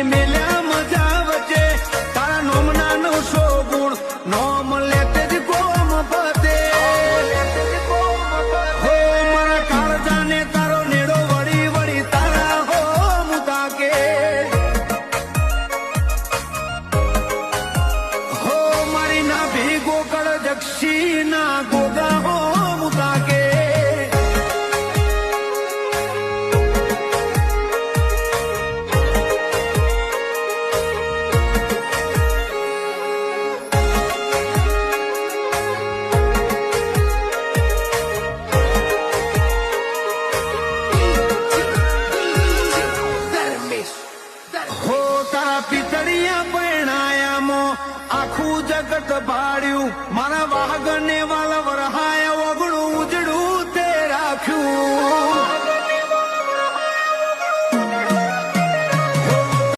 મેલ્યા મજા વચ્ચે તારા નોમના 900 ગુણ નોમ લેતે જ કોમ પતે હો મારા કાળજાને તારો નેડો વળી વળી તારા હો મુતા કે હો મારી ના ભીગો કળ જક્ષી ના ગોગા હો મુતા કે હો તારા પિતળિયા પરણાયામો આખું જગત ભાડ્યું મારા વાઘને વાલ વરહાયા